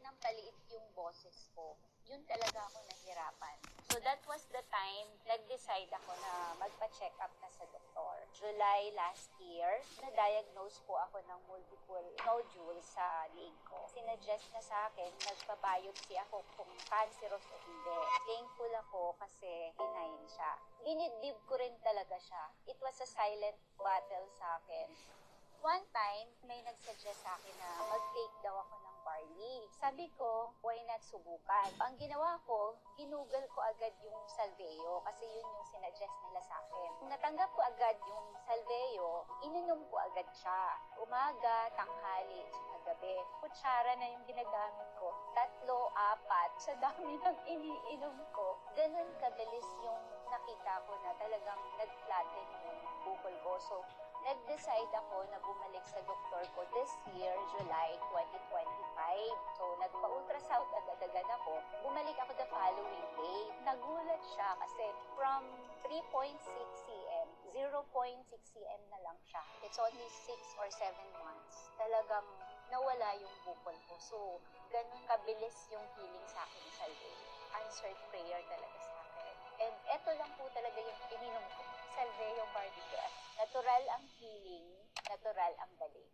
ng paliit yung boses ko. Yun talaga ako nahirapan. So that was the time nag-decide ako na magpa-check up na sa doktor. July last year, na-diagnose po ako ng multiple nodules sa liig ko. Sinuggest na sa akin, nagpa-biopsy ako kung cancerous o hindi. Thankful ako kasi benign siya. Dinidib ko rin talaga siya. It was a silent battle sa akin. One time, may nagsuggest sa akin na mag-take daw ako ng barley. Sabi ko, why not subukan? Ang ginawa ko, ginugol ko agad yung salveo kasi yun yung sinuggest nila sa akin. Kung natanggap ko agad yung salveo, ininom ko agad siya. Umaga, tanghali, at gabi. Kutsara na yung ginagamit ko. 3, 4, sa dami ng iniinom ko. Ganun kabilis yung nakita ko na talagang nag-flatten yung bukol ko. So, nag-decide ako na bumalik sa doktor ko this year, July 2025. So, nagpa-ultrasound agad-agad ako. Bumalik ako the following day. Nagulat siya kasi from 3.6 cm, 0.6 cm na lang siya. It's only 6 or 7 months. Talagang nawala yung bukol ko. So, ganun kabilis yung healing sa akin sa salveo. Answered prayer talaga sa akin. And eto lang po talaga yung ininom ko. Salveo Barley Grass. Natural ang healing, natural ang galing.